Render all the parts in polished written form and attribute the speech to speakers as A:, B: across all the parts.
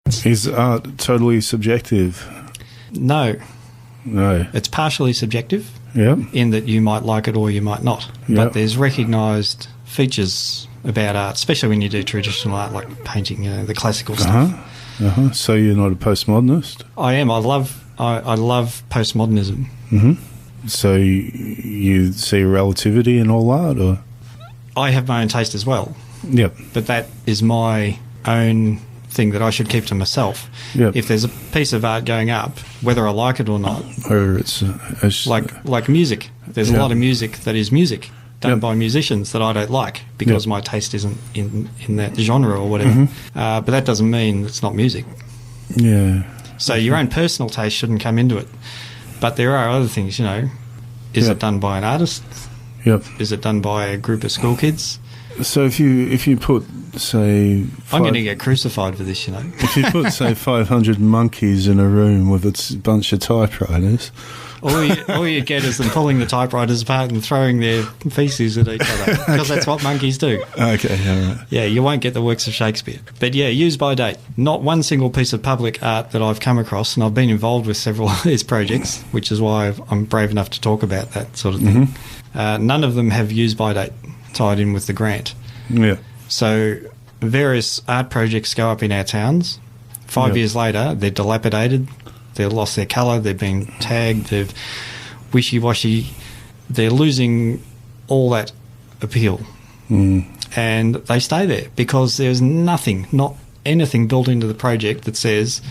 A: Is art totally subjective?
B: No.
A: No.
B: It's partially subjective
A: Yep.
B: in that you might like it or you might not.
A: Yep.
B: But there's recognised features about art, especially when you do traditional art like painting, the classical stuff.
A: So you're not a postmodernist?
B: I am. I love postmodernism.
A: Mm-hmm. So you see relativity in all art, or?
B: I have my own taste as well.
A: Yep.
B: But that is my own thing that I should keep to myself.
A: Yep.
B: If there's a piece of art going up, whether I like it or not,
A: or it's
B: like music. There's a lot of music that is music done by musicians that I don't like because my taste isn't in that genre or whatever.
A: Mm-hmm.
B: But that doesn't mean it's not music.
A: Yeah.
B: So your own personal taste shouldn't come into it. But there are other things, Is it done by an artist?
A: Yep.
B: Is it done by a group of school kids?
A: So if you put, say...
B: I'm going to get crucified for this,
A: If you put, say, 500 monkeys in a room with a bunch of typewriters...
B: All you get is them pulling the typewriters apart and throwing their feces at each other, because that's what monkeys do.
A: Okay, all right.
B: Yeah, you won't get the works of Shakespeare. But yeah, use by date. Not one single piece of public art that I've come across, and I've been involved with several of these projects, which is why I'm brave enough to talk about that sort of thing. Mm-hmm. None of them have use by date tied in with the grant.
A: Yeah.
B: So various art projects go up in our towns. 5 years later, they're dilapidated. They've lost their colour, they've been tagged, they've wishy-washy. They're losing all that appeal. And they stay there because there's nothing, not anything built into the project that says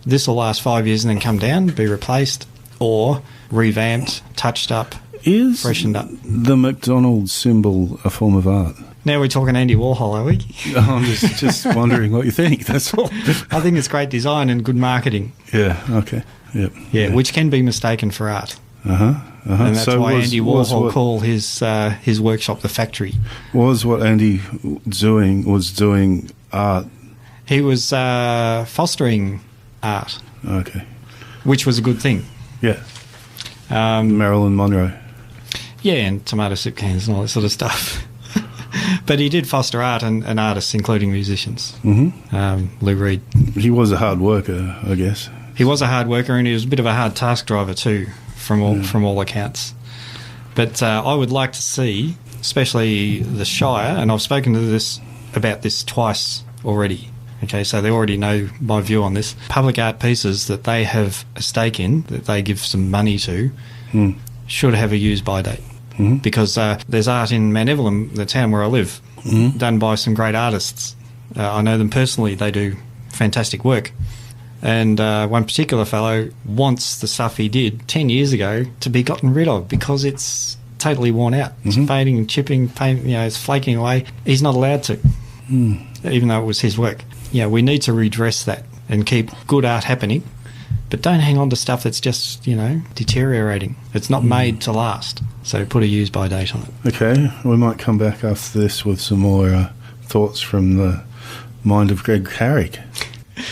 B: this will last 5 years and then come down, be replaced, or revamped, touched up, freshened up.
A: The McDonald's symbol a form of art?
B: Now we're talking Andy Warhol, are we?
A: I'm just wondering what you think, that's all.
B: I think it's great design and good marketing.
A: Yeah, okay. Yep.
B: Yeah, which can be mistaken for art. And that's why Andy Warhol called his workshop the factory.
A: Was what Andy was doing art?
B: He was fostering art.
A: Okay.
B: Which was a good thing.
A: Yeah. Marilyn Monroe.
B: Yeah, and tomato soup cans and all that sort of stuff. But he did foster art and artists, including musicians. Mm-hmm. Lou Reed.
A: He was a hard worker, I guess.
B: He was a hard worker, and he was a bit of a hard task driver too, from all accounts. But I would like to see, especially the Shire, and I've spoken about this twice already. Okay, so they already know my view on this. Public art pieces that they have a stake in, that they give some money to, should have a use-by date. Mm-hmm. Because there's art in Mount Evelyn, the town where I live, done by some great artists. I know them personally. They do fantastic work. And one particular fellow wants the stuff he did 10 years ago to be gotten rid of because it's totally worn out. It's fading and chipping, it's flaking away. He's not allowed to, even though it was his work. We need to redress that and keep good art happening. But don't hang on to stuff that's just, deteriorating. It's not made to last. So put a use-by date on it.
A: Okay, we might come back after this with some more thoughts from the mind of Greg Carrick.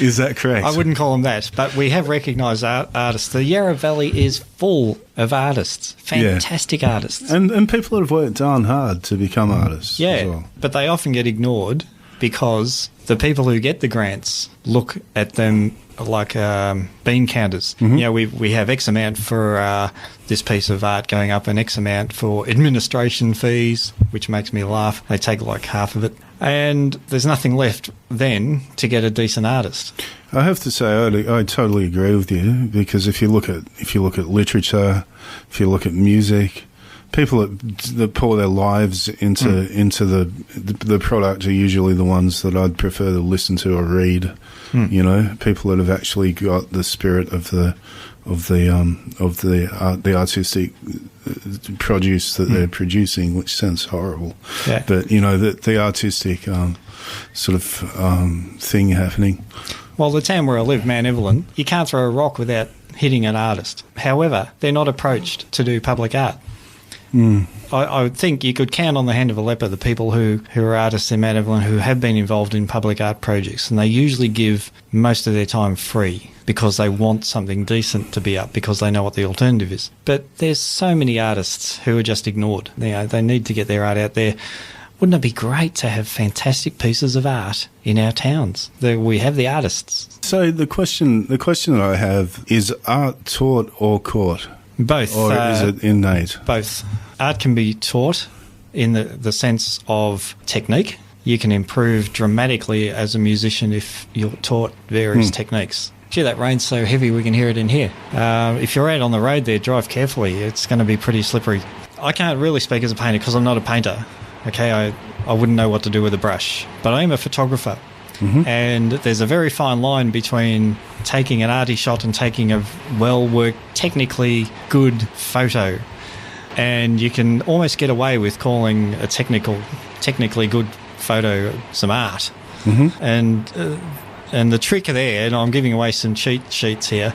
A: Is that correct?
B: I wouldn't call him that, but we have recognised artists. The Yarra Valley is full of artists, fantastic artists.
A: And people that have worked darn hard to become artists as well.
B: But they often get ignored because the people who get the grants look at them like bean counters. We have X amount for this piece of art going up and X amount for administration fees, which makes me laugh. They take like half of it. And there's nothing left then to get a decent artist.
A: I have to say I totally agree with you, because if you look at literature, if you look at music, people that pour their lives into the product are usually the ones that I'd prefer to listen to or read. People that have actually got the spirit of the artistic produce that they're producing, which sounds horrible.
B: Yeah.
A: But the artistic sort of thing happening.
B: Well, the town where I live, Mount Evelyn, you can't throw a rock without hitting an artist. However, they're not approached to do public art. I would think you could count on the hand of a leper the people who are artists in Mount Evelyn who have been involved in public art projects, and they usually give most of their time free because they want something decent to be up, because they know what the alternative is. But there's so many artists who are just ignored. They need to get their art out there. wouldn't it be great to have fantastic pieces of art in our towns? We have the artists.
A: So the question that I have is: art taught or caught?
B: Both.
A: Or is it innate?
B: Both. Art can be taught in the sense of technique. You can improve dramatically as a musician if you're taught various techniques. Gee, that rain's so heavy we can hear it in here. If you're out on the road there, drive carefully. It's going to be pretty slippery. I can't really speak as a painter because I'm not a painter. Okay, I wouldn't know what to do with a brush. But I am a photographer. And there's a very fine line between taking an arty shot and taking a well-worked, technically good photo. And you can almost get away with calling a technically good photo some art. And the trick there, and I'm giving away some cheat sheets here,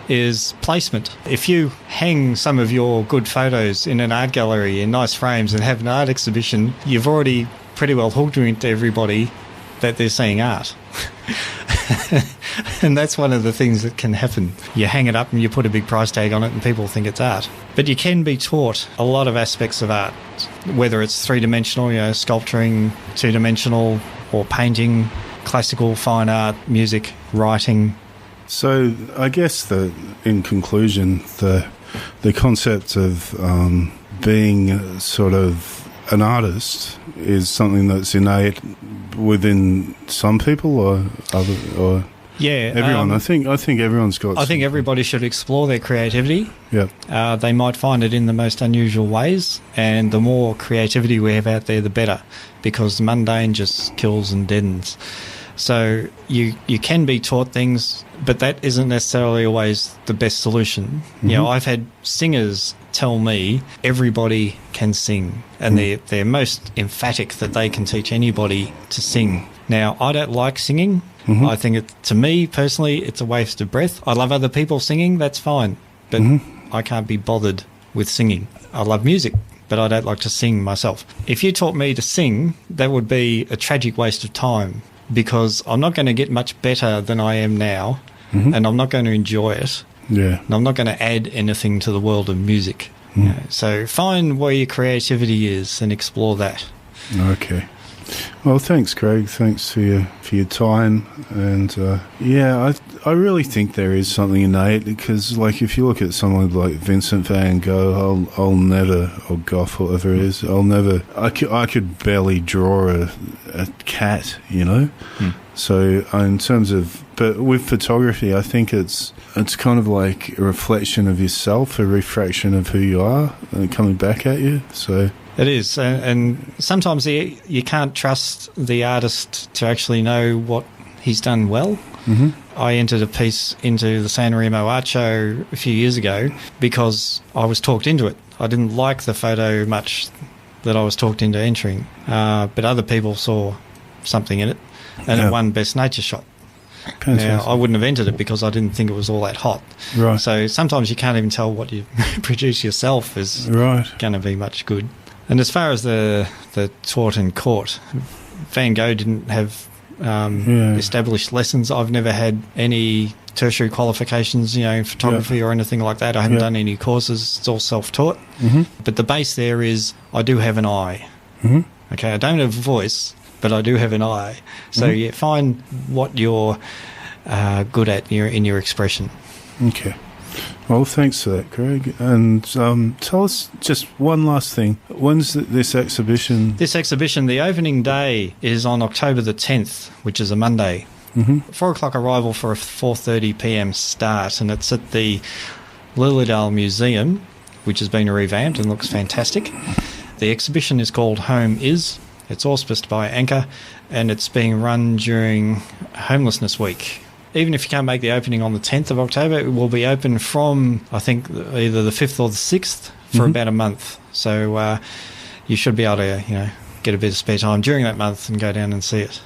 B: is placement. If you hang some of your good photos in an art gallery in nice frames and have an art exhibition, you've already pretty well hooked into everybody that they're seeing art. And that's one of the things that can happen. You hang it up and you put a big price tag on it and people think it's art. But you can be taught a lot of aspects of art, whether it's three-dimensional, sculpturing, two-dimensional, or painting, classical, fine art, music, writing.
A: So I guess that in conclusion, the concept of being sort of an artist is something that's innate within some people or everyone. I think everyone's got.
B: I think everybody should explore their creativity.
A: Yeah.
B: They might find it in the most unusual ways, and the more creativity we have out there, the better, because the mundane just kills and deadens. So you can be taught things, but that isn't necessarily always the best solution. You know, I've had singers tell me everybody can sing, and they're most emphatic that they can teach anybody to sing. Now, I don't like singing. I think to me personally, it's a waste of breath. I love other people singing, that's fine, but I can't be bothered with singing. I love music, but I don't like to sing myself. If you taught me to sing, that would be a tragic waste of time, because I'm not going to get much better than I am now, and I'm not going to enjoy it.
A: Yeah.
B: And I'm not going to add anything to the world of music. You know, so find where your creativity is and explore that.
A: Okay. Well, thanks, Craig. Thanks for your time. And I really think there is something innate, because, like, if you look at someone like Vincent van Gogh, I'll never, or Gough, whatever it is, I could barely draw a cat, you know. So in terms of, but with photography, I think it's kind of like a reflection of yourself, a refraction of who you are, and coming back at you. So
B: it is, and sometimes you can't trust the artist to actually know what he's done well. I entered a piece into the San Remo Art Show a few years ago because I was talked into it. I didn't like the photo much that I was talked into entering, but other people saw something in it, and it won Best Nature Shot. Now, I wouldn't have entered it because I didn't think it was all that hot.
A: Right.
B: So sometimes you can't even tell what you produce yourself is going to be much good. And as far as the taught and caught, Van Gogh didn't have established lessons. I've never had any tertiary qualifications, in photography or anything like that. I haven't done any courses. It's all self-taught. But the base there is I do have an eye. Okay, I don't have a voice, but I do have an eye. So find what you're good at in your expression.
A: Okay. Well, thanks for that, Craig. And tell us just one last thing. When's this exhibition?
B: This exhibition, the opening day is on October the 10th, which is a Monday. 4 o'clock arrival for a 4:30 p.m. start, and it's at the Lilydale Museum, which has been revamped and looks fantastic. The exhibition is called Home Is. It's auspiced by Anchor, and it's being run during Homelessness Week. Even if you can't make the opening on the 10th of October, it will be open from, I think, either the 5th or the 6th for about a month. So you should be able to, get a bit of spare time during that month and go down and see it.